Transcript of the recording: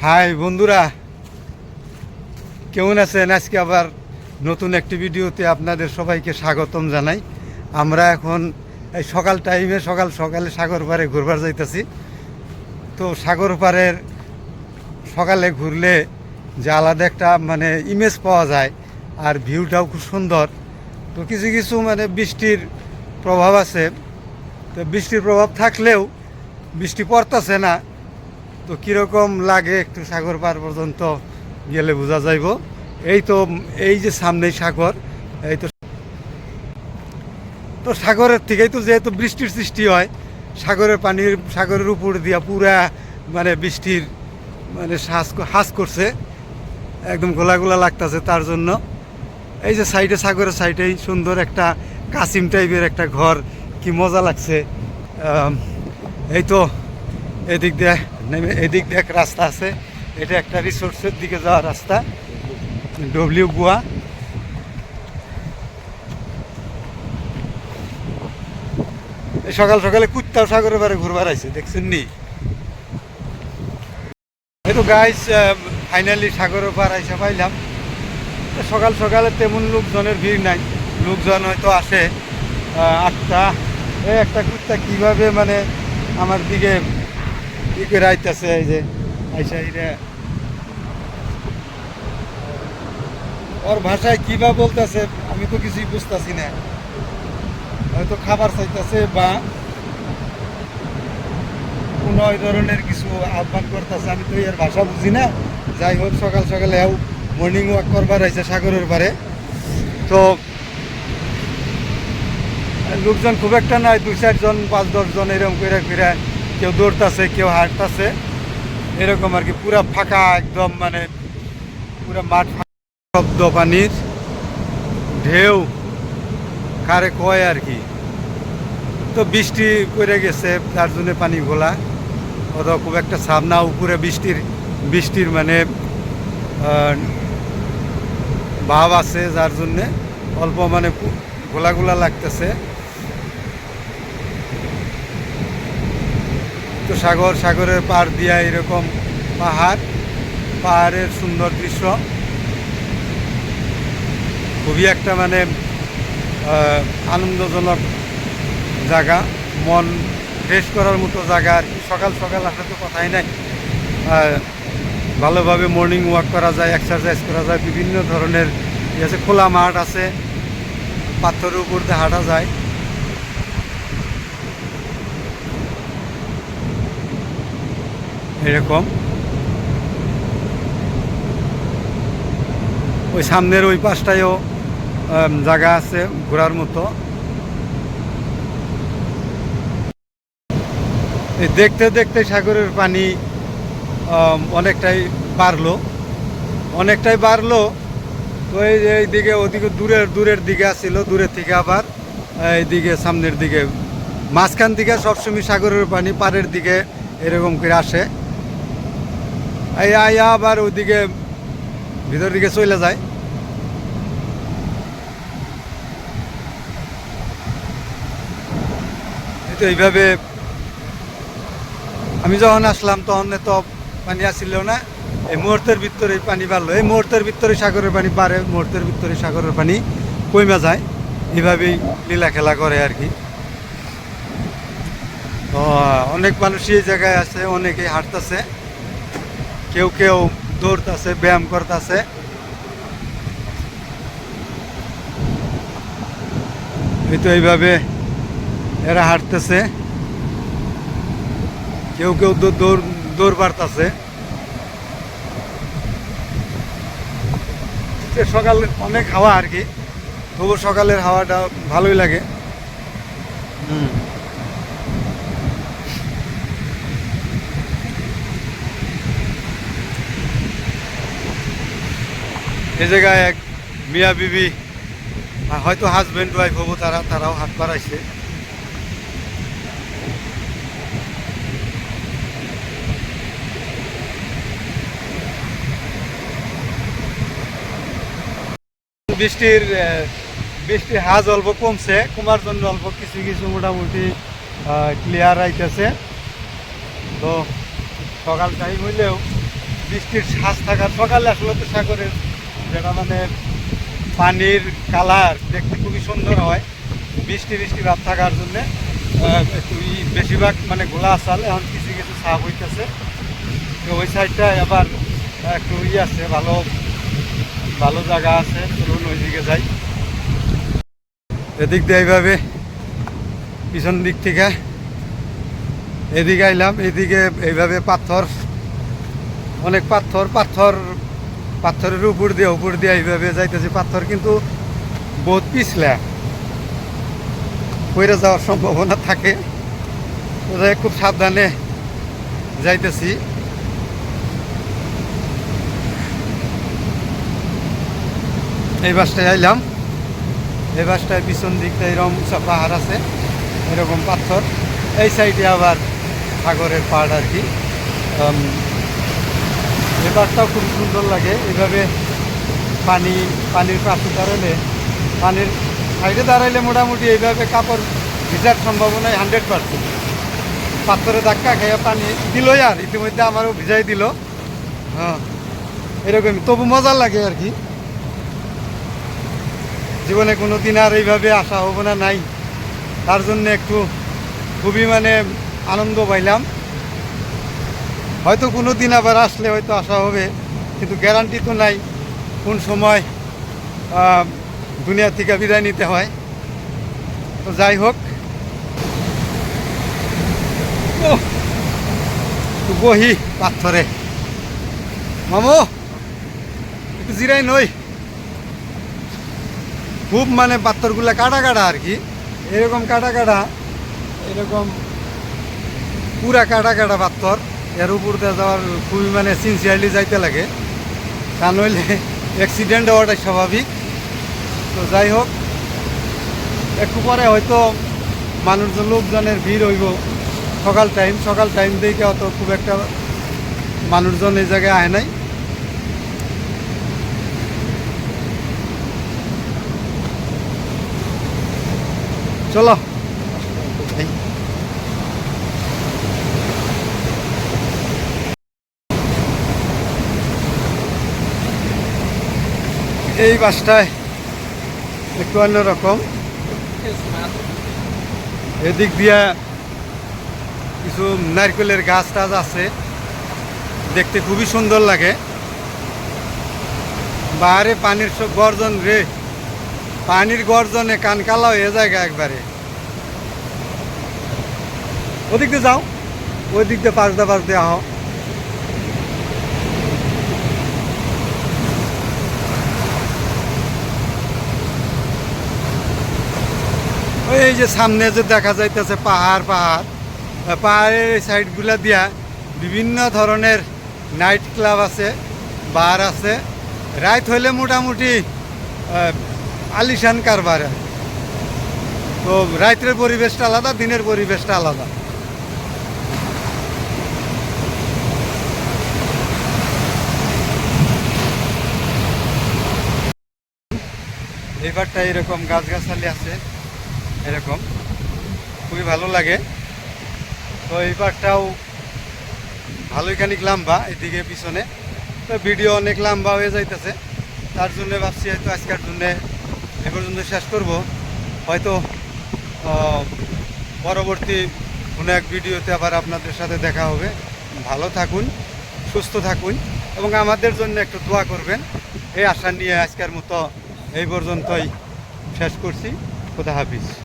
High বন্ধুরা, কেমন আছেন? আজকে আবার নতুন একটি ভিডিওতে আপনাদের সবাইকে স্বাগতম জানাই। আমরা এখন এই সকাল টাইমে সকালে সাগর পাড়ে ঘুরবার যাইতেছি। তো সাগর পাড়ের সকালে ঘুরলে যে আলাদা একটা ইমেজ পাওয়া যায়, আর ভিউটাও খুব সুন্দর। তো কিছু কিছু বৃষ্টির প্রভাব আছে। তো বৃষ্টির প্রভাব থাকলেও বৃষ্টি পড়তেছে না। তো কীরকম লাগে একটু সাগর পার পর্যন্ত গেলে বোঝা যাইব। এই যে সামনেই সাগর, এই তো তো সাগরের থেকেই তো যেহেতু বৃষ্টির সৃষ্টি হয়, সাগরের উপর দিয়া পুরা বৃষ্টির হাস করছে, একদম গোলা গোলা লাগতেছে। তার জন্য এই যে সাগরের সাইডেই সুন্দর একটা কাসিম টাইপের একটা ঘর, কি মজা লাগছে। এই তো এদিক দিয়ে এক রাস্তা আছে, এটা একটা রিসোর্সের দিকে যাওয়ার রাস্তা, ডব্লিউ গুয়া। সকালে কুত্তাও সাগরের পারে ঘুরবার আইছে, দেখছেন নি? এই তো গাইস, ফাইনালি সাগরের পার আইসা পাইলাম। সকালে তেমন লোকজনের ভিড় নাই, লোকজন হয়তো আসে 8টা। একটা কুত্তা কিভাবে আমার দিকে ই করে আইতেছে, এই যে আইসা ওর ভাষায় কিবা বলতেছে, আমি তো কিছুই বুঝতেছি না। হয়তো খাবার চাইতেছে বা কোনো ওই ধরনের কিছু আহ্বান করতেছে, আমি তো এর ভাষা বুঝি না। যাই হোক, সকালে মর্নিং ওয়াক করবার হয়েছে সাগরের পারে। তো লোকজন খুব একটা নাই, 2-4 জন 5-10 জন এরকম করে কেউ দৌড়তেছে, কেউ হাঁটতেছে, এরকম আর কি। পুরা ফাঁকা একদম, পুরা মাঠ, শব্দ পানির ঢেউ কারে কয় আর কি। তো বৃষ্টি করে গেছে, তার জন্য পানি ঘোলা, অথবা খুব একটা ছাপ না। উপরে বৃষ্টির ভাব আছে, যার জন্যে অল্প ঘোলা লাগতেছে। তো সাগরের পার দিয়া এরকম পাহাড়ের সুন্দর দৃশ্য, খুবই একটা আনন্দজনক জায়গা, মন ফ্রেশ করার মতো জায়গা আর কি। সকাল আসলে তো কথাই নাই। ভালোভাবে মর্নিং ওয়াক করা যায়, এক্সারসাইজ করা যায়, বিভিন্ন ধরনের আছে, খোলা মাঠ আছে, পাথরের উপর দিয়ে হাঁটা যায়। এরকম ওই সামনের ওই পাশটায়ও জায়গা আছে ঘোরার মতো। এই দেখতে সাগরের পানি অনেকটাই বাড়লো। তো এইদিকে ওদিকে দূরের দিকে আসছিল, দূরের থেকে আবার এইদিকে সামনের দিকে, মাঝখান থেকে সবসময় সাগরের পানি পাড়ের দিকে এরকম করে আসে, আবার ওইদিকে ভিতর দিকে চলে যায়। তো এইভাবে আমি যখন আসলাম তখন তো পানি আসছিল না, এই মুহূর্তের ভিতরে পানি বাড়লো, এই মুহূর্তের ভিতরে সাগরের পানি বাড়ে, মুহূর্তের ভিতরে সাগরের পানি কমে যায়। এইভাবেই লীলা খেলা করে আর কি। তো অনেক মানুষই এই জায়গায় আছে, অনেকেই হাঁটতেছে, কেউ দৌড়তেছে, ব্যায়াম করতেছে। এই তো এইভাবে এরা হাঁটতেছে, কেউ দৌড় বাড়তেছে। সকালে অনেক হাওয়া আর কি, তবু সকালের হাওয়াটা ভালোই লাগে। এই জায়গায় এক মিয়া বিবি, হয়তো হাজব্যান্ড ওয়াইফ হবো, তারাও হাত বাড়াইছে। বৃষ্টির হাজ অল্প কমার জন্য অল্প কিছু মোটামুটি ক্লিয়ার আইতেছে। তো সকাল টাইম হইলেও বৃষ্টির শ্বাস থাকার সকালে আসলে তো সাগরের যেটা মানে পানির কালার দেখতে খুবই সুন্দর হয়, বৃষ্টি বৃষ্টি ভাব থাকার জন্যে একটু বেশিরভাগ মানে গোলা আসাল এখন কিছু কিছু সাফ হইতেছে। তো ওই সাইডটায় আবার একটু আছে, ভালো ভালো জায়গা আছে, চলুন ওইদিকে যাই। এদিক দিয়ে এইভাবে পিছন দিক থেকে এদিকে আইলাম, এদিকে এইভাবে পাথর, অনেক পাথর পাথর পাথরের উপর দিয়ে এইভাবে যাইতেছে। পাথর কিন্তু বহুত পিছলা, পড়ে যাওয়ার সম্ভাবনা থাকে, খুব সাবধানে যাইতেছি। এই বাসটায় আইলাম, এই বাসটায় পিছন দিকটা এরকম পাহাড় আছে, এরকম পাথর, এই সাইডে আবার সাগরের পাড় আর কি। এই পাড়টাও খুব সুন্দর লাগে। এইভাবে পানির পাশে দাঁড়ালে, পানির সাইডে দাঁড়াইলে মোটামুটি এইভাবে কাপড় ভিজার সম্ভাবনাই 100%। পাথরে ধাক্কা খেয়ে পানি দিলই, আর ইতিমধ্যে আমারও ভিজাই দিল। হ্যাঁ, এরকম তবু মজা লাগে আর কি। জীবনে কোনো দিন আর এইভাবে আসা হবো না, নাই, তার জন্য একটু খুবই মানে আনন্দ পাইলাম। হয়তো কোনো দিন আবার আসলে হয়তো আসা হবে, কিন্তু গ্যারান্টি তো নাই কোন সময় দুনিয়া থেকে বিদায় নিতে হয়। তো যাই হোক, বহি পাথরে, মামু একটু জিরাই নই। খুব মানে পাথরগুলা কাটা কাটা আর কি, এরকম কাটা কাটা, এরকম পুরা কাটা কাটা পাথর। এর উপর দিয়ে যাওয়ার খুবই মানে সিনসিয়ারলি যাইতে লাগে, তা নইলে অ্যাক্সিডেন্ট হওয়াটাই স্বাভাবিক। তো যাই হোক, একটু পরে হয়তো মানুষজন লোকজনের ভিড় হইব। সকাল টাইম দেখে অত খুব একটা মানুষজন এই জায়গায় আয় নাই। চলো এই বাসটায় একটু অন্যরকম। এদিক দিয়া কিছু নারকেলের গাছ টাছ আছে, দেখতে খুবই সুন্দর লাগে। বাহারে পানির সব গর্জন রে, পানির গর্জনে কান কালা হয়ে যায় একবারে। ওদিক দিয়ে যাও, ওই দিক দিয়ে পাশ দিয়ে আহ। এই যে সামনে যে দেখা যাইতেছে পাহাড়ের সাইডগুলা দিয়া বিভিন্ন ধরনের নাইট ক্লাব আছে, বার আছে। রাত হইলে মোটামুটি আলিশান কারবার। তো রাতের পরিবেশটা আলাদা, দিনের পরিবেশটা আলাদা। এইবারটা এরকম গাছগাছালি আছে, এরকম খুবই ভালো লাগে। তো এইবারটাও ভালোই খানিক লম্বা, এদিকে পিছনে তো ভিডিও অনেক লম্বা হয়ে যাইতেছে। তার জন্য ভাবছি হয়তো আজকের জন্যে এ পর্যন্ত শেষ করব। হয়তো পরবর্তী কোনো এক ভিডিওতে আবার আপনাদের সাথে দেখা হবে। ভালো থাকুন, সুস্থ থাকুন এবং আমাদের জন্য একটু দোয়া করবেন, এই আশা নিয়ে আজকের মতো এই পর্যন্তই শেষ করছি। খোদা হাফিজ।